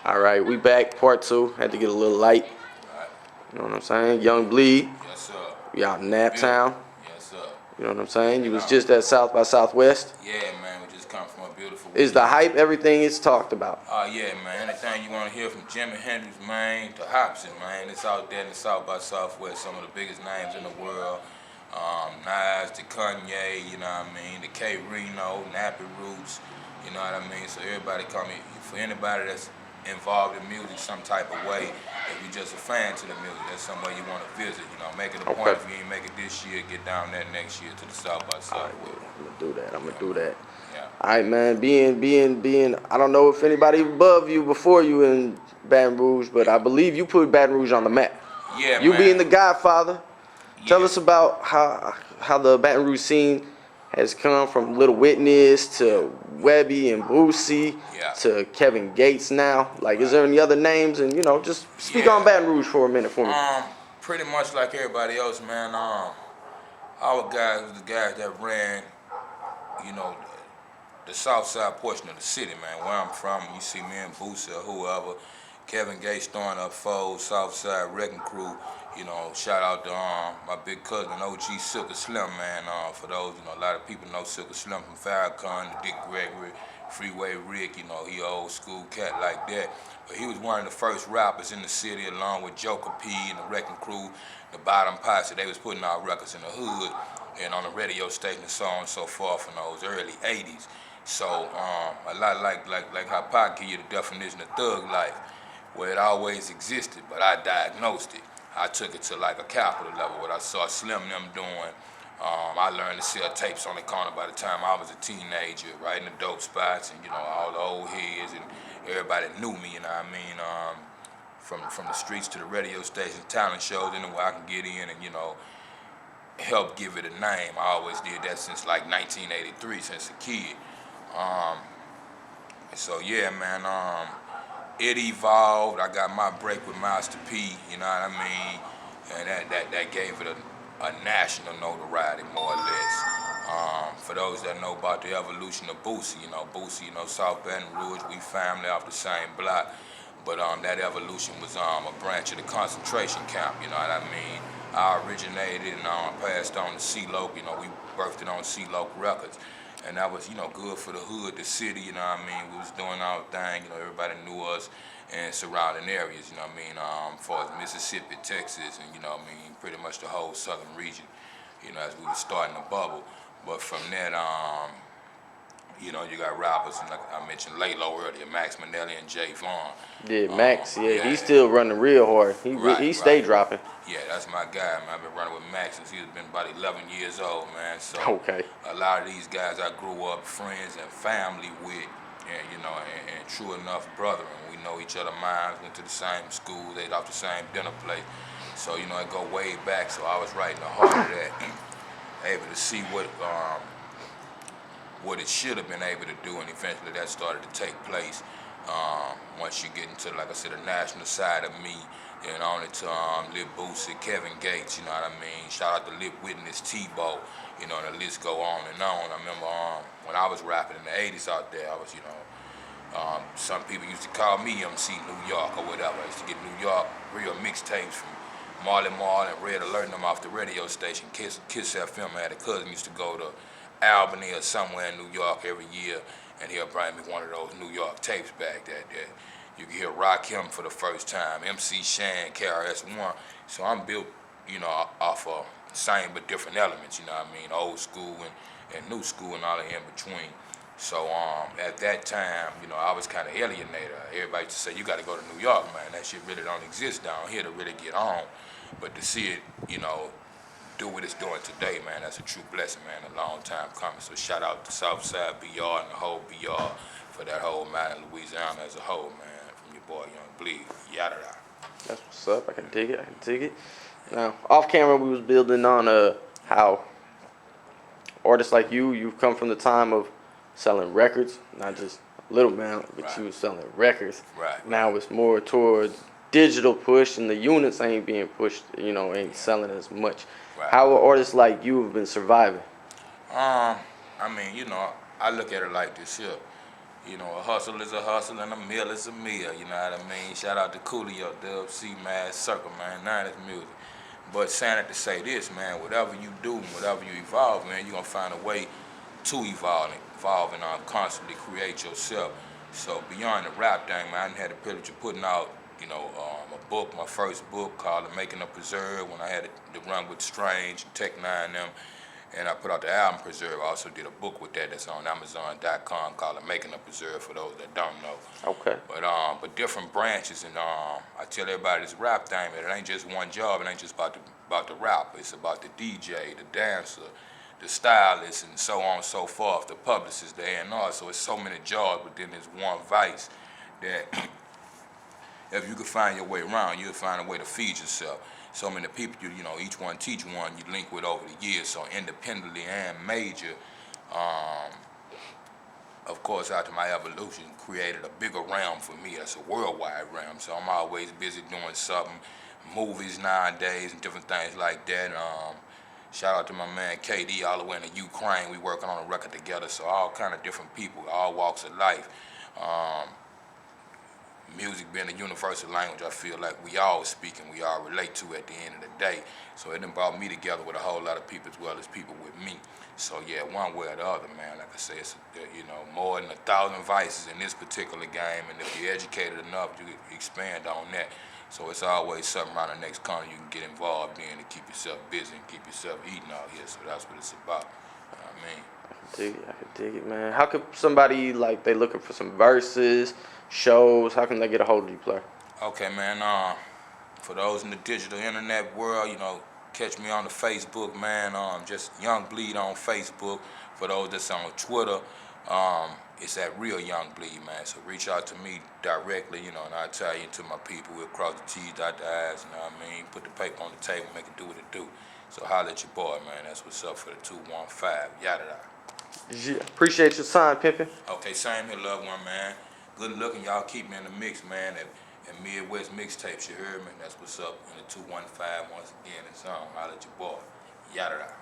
All right, we back, part two. Had to get a little light. Alright. You know what I'm saying? Young Bleed. Yes, sir. We out in Naptown. Yes, sir. You know what I'm saying? You was Nah. just at South by Southwest. Yeah, man, we just come from a beautiful Is weekend. the hype everything it's talked about? Oh, yeah, man. Anything you want to hear from Jimi Hendrix, man, to Hobson, man. It's out there in the South by Southwest, some of the biggest names in the world. Nas, to Kanye, you know what I mean, to K Reno, Nappy Roots, you know what I mean? So everybody come in. For anybody that's involved in music some type of way, if you're just a fan to the music, that's somewhere you want to visit, you know, make it a point. If you ain't make it this year, get down there next year to the South by Southwest. I'm gonna do that. I'm gonna do that. Yeah. All right, man. Being. I don't know if anybody above you, before you in Baton Rouge, but I believe you put Baton Rouge on the map. Yeah, You man. being the Godfather. Tell Yeah. us about how the Baton Rouge scene has come from Little Witness to Webby and Boosie to Kevin Gates now. Like, is there any other names? And, just speak on Baton Rouge for a minute for me. Pretty much like everybody else, man. Our guys was the guys that ran, the south side portion of the city, man. Where I'm from, you see me and Boosie or whoever, Kevin Gates throwing up foes, south side wrecking crew. Shout out to my big cousin, OG Silker Slim, man. For those, a lot of people know Silker Slim from Farrakhan, Dick Gregory, Freeway Rick, he an old school cat like that. But he was one of the first rappers in the city, along with Joker P and the Wrecking Crew, the Bottom Posse. They was putting out records in the hood and on the radio station and so on and so forth in those early 80s. So a lot like how Pac give you the definition of thug life, where it always existed, but I diagnosed it. I took it to like a capital level, what I saw Slim them doing. I learned to sell tapes on the corner by the time I was a teenager, right in the dope spots, and all the old heads and everybody knew me. You know what I mean? From the streets to the radio stations, talent shows, anywhere I can get in and help give it a name. I always did that since like 1983, since a kid. So yeah, man. It evolved. I got my break with Master P, you know what I mean? And that gave it a national notoriety, more or less. For those that know about the evolution of Boosie, Boosie, South Baton Rouge, we family off the same block. But that evolution was a branch of the concentration camp, you know what I mean? I originated and passed on to C-Loc, we birthed it on C-Loc Records. And that was, good for the hood, the city, you know what I mean? We was doing our thing, everybody knew us and surrounding areas, you know what I mean? As far as Mississippi, Texas, and, pretty much the whole southern region, as we were starting to bubble. But from that, you got rappers, and like I mentioned Laylo earlier, Max Minnelli and Jay Vaughn. Yeah, Max, he's still running real hard. He stay dropping. Yeah, that's my guy, man. I've been running with Max since he's been about 11 years old, man. So a lot of these guys I grew up friends and family with, and and true enough, brethren. We know each other minds, went to the same school, they off the same dinner plate. So it go way back. So I was right in the heart of that, able to see what it should have been able to do, and eventually that started to take place. Once you get into, like I said, the national side of me, and on it to Lil Boosie, Kevin Gates, you know what I mean? Shout out to Lil Witness, Tebow, and the list go on and on. I remember when I was rapping in the 80s out there, I was, some people used to call me MC New York or whatever. I used to get New York real mixtapes from Marley Marl and Red Alert and them off the radio station, Kiss FM. I had a cousin used to go to Albany or somewhere in New York every year, and he'll bring me one of those New York tapes back that you can hear Rakim for the first time, MC Shan, KRS-One. So I'm built, off of same but different elements, you know what I mean? Old school and new school and all the in between. So at that time, I was kind of alienated. Everybody used to say, you got to go to New York, man. That shit really don't exist down here to really get on. But to see it, do what it's doing today, man, that's a true blessing, man, a long time coming. So shout out to Southside BR and the whole BR for that whole matter, Louisiana as a whole, man, from your boy Young Bleed, yada yada. That's what's up. I can dig it. Now, off camera, we was building on how artists like you've come from the time of selling records, not just a little amount, but you was selling records. Right. Now it's more towards digital push, and the units ain't being pushed, ain't selling as much. Right. How are artists like you have been surviving? I mean, I look at it like this here. You know, a hustle is a hustle and a meal is a meal. You know what I mean? Shout out to Coolio, Dub, C, man, Circle, man, none of this music. But saying it to say this, man, whatever you do, whatever you evolve, man, you're gonna find a way to evolve and constantly create yourself. So beyond the rap thing, man, I had the privilege of putting out, you know, a book, my first book called The Making of Preserve, when I had to run with Strange, Tech Nine, them. And I put out the album Preserve. I also did a book with that that's on Amazon.com called The Making of Preserve for those that don't know. Okay. But different branches, and I tell everybody this rap thing, that it ain't just one job. It ain't just about the rap. It's about the DJ, the dancer, the stylist, and so on and so forth. The publicist, the A&R. So it's so many jobs within this one vice that if you could find your way around, you'll find a way to feed yourself. So many people, you know, each one teach one, you link with over the years. So independently and major, of course, after my evolution, created a bigger realm for me. That's a worldwide realm. So I'm always busy doing something, movies nowadays and different things like that. Shout out to my man KD all the way in the Ukraine. We working on a record together. So all kind of different people, all walks of life. Music being a universal language, I feel like we all speak and we all relate to at the end of the day. So it done brought me together with a whole lot of people as well as people with me. So yeah, one way or the other, man, like I say, it's, you know, more than 1,000 vices in this particular game, and if you're educated enough, you can expand on that. So it's always something around the next corner you can get involved in to keep yourself busy and keep yourself eating out here. So that's what it's about. You know what I mean? I can dig it, man. How could somebody, like, they looking for some verses, shows, how can they get a hold of you, player? Okay, man. For those in the digital internet world, you know, catch me on the Facebook, man. Just Young Bleed on Facebook. For those that's on Twitter, it's at Real Young Bleed, man. So reach out to me directly, you know, and I'll tell you to my people. We'll cross the T's, dot the I's, you know what I mean? Put the paper on the table, make it do what it do. So holla at your boy, man. That's what's up for the 215. Yada yada. Yeah. Appreciate your time, pimpin'. Okay, same here, loved one, man. Good looking, y'all keep me in the mix, man. At Midwestmixtapes, you heard me? That's what's up in the 215 once again. It's on. Holla at your boy. Yada yada.